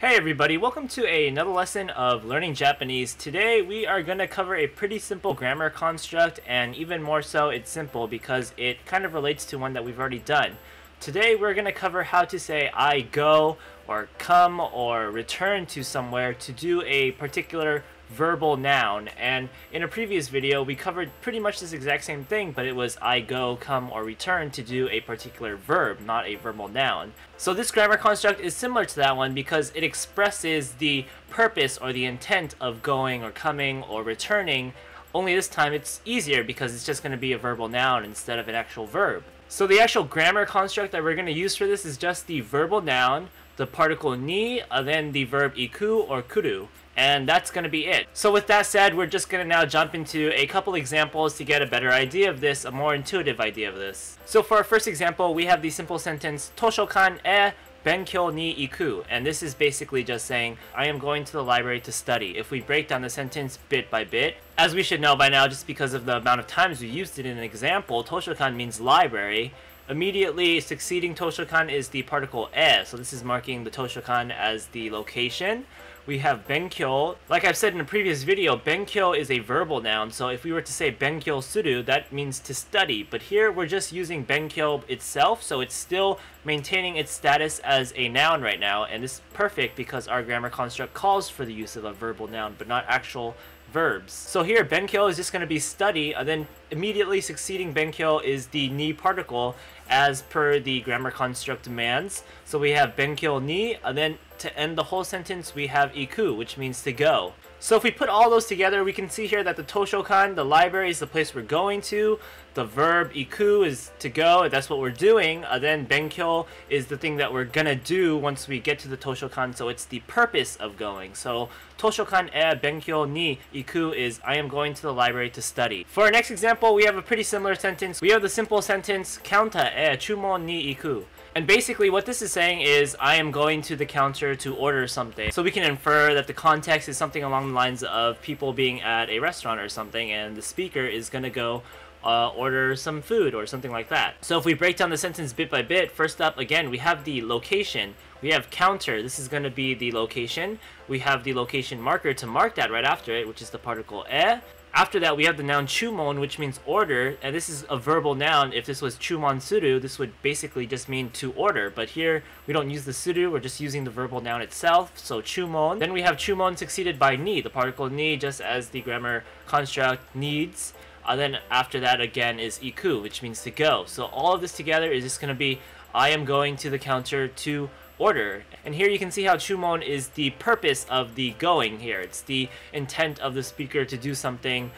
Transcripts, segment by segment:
Hey everybody, welcome to another lesson of learning Japanese. Today we are going to cover a pretty simple grammar construct, and even more so it's simple because it kind of relates to one that we've already done. Today we're going to cover how to say I go or come or return to somewhere to do a particular verbal noun, and in a previous video we covered pretty much this exact same thing, but it was I go, come, or return to do a particular verb, not a verbal noun. So this grammar construct is similar to that one because it expresses the purpose or the intent of going or coming or returning, only this time it's easier because it's just going to be a verbal noun instead of an actual verb. So the actual grammar construct that we're going to use for this is just the verbal noun, the particle ni, and then the verb iku or kuru. And that's going to be it. So with that said, we're just going to now jump into a couple examples to get a better idea of this, a more intuitive idea of this. So for our first example, we have the simple sentence Toshokan e benkyou ni iku, and this is basically just saying I am going to the library to study. If we break down the sentence bit by bit, as we should know by now just because of the amount of times we used it in an example, Toshokan means library. Immediately succeeding Toshokan is the particle e, so this is marking the Toshokan as the location. We have benkyou. Like I've said in a previous video, benkyou is a verbal noun, so if we were to say benkyou suru, that means to study. But here we're just using benkyou itself, so it's still maintaining its status as a noun right now, and this is perfect because our grammar construct calls for the use of a verbal noun, but not actual verbs. So here benkyou is just going to be study, and then immediately succeeding benkyou is the ni particle as per the grammar construct demands. So we have benkyou ni, and then to end the whole sentence we have iku, which means to go. So if we put all those together, we can see here that the Toshokan, the library, is the place we're going to. The verb iku is to go, that's what we're doing. Then benkyou is the thing that we're gonna do once we get to the Toshokan, so it's the purpose of going. So Toshokan e benkyou ni iku is I am going to the library to study. For our next example, we have a pretty similar sentence. We have the simple sentence counter e chumon ni iku. And basically what this is saying is I am going to the counter to order something. So we can infer that the context is something along the lines of people being at a restaurant or something, and the speaker is going to go order some food or something like that. So if we break down the sentence bit by bit, first up again we have the location. We have counter, this is going to be the location. We have the location marker to mark that right after it, which is the particle e. After that, we have the noun chumon, which means order, and this is a verbal noun. If this was chumon suru, this would basically just mean to order, but here we don't use the suru, we're just using the verbal noun itself, so chumon. Then we have chumon succeeded by ni, the particle ni, just as the grammar construct needs. Then after that again is iku, which means to go. So all of this together is just going to be I am going to the counter to order. And here you can see how chumon is the purpose of the going here. It's the intent of the speaker to do something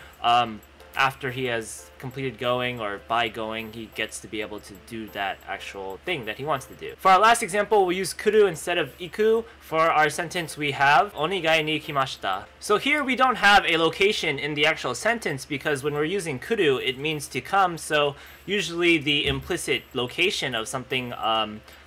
after he has completed going, or by going he gets to be able to do that actual thing that he wants to do. For our last example, we'll use kuru instead of iku. For our sentence we have Onegai ni kimashita. So here we don't have a location in the actual sentence because when we're using kuru it means to come, so usually the implicit location of something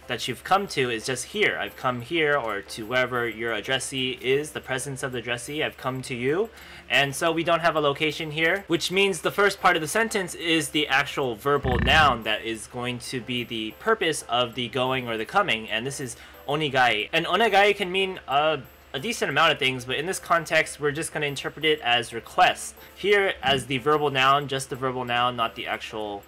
that you've come to is just here. I've come here, or to wherever your addressee is, the presence of the addressee, I've come to you. And so we don't have a location here, which means the first part of the sentence is the actual verbal noun that is going to be the purpose of the going or the coming, and this is onegai. And onegai can mean a decent amount of things, but in this context we're just going to interpret it as request. Here as the verbal noun, just the verbal noun, not the actual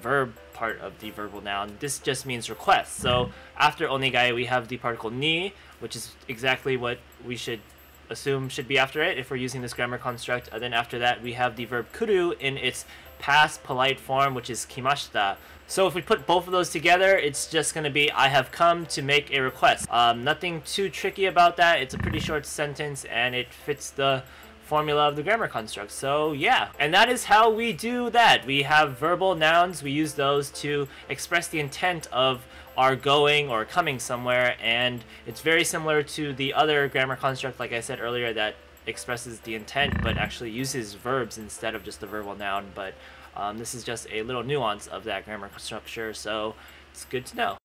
verb part of the verbal noun. This just means request. So after onegai we have the particle ni, which is exactly what we should assume should be after it if we're using this grammar construct. And then after that we have the verb kuru in its past polite form, which is kimashita. So if we put both of those together, it's just going to be I have come to make a request. Nothing too tricky about that. It's a pretty short sentence and it fits the formula of the grammar construct. So yeah, and that is how we do that. We have verbal nouns, we use those to express the intent of our going or coming somewhere, and it's very similar to the other grammar construct, like I said earlier, that expresses the intent but actually uses verbs instead of just the verbal noun. But this is just a little nuance of that grammar structure, so it's good to know.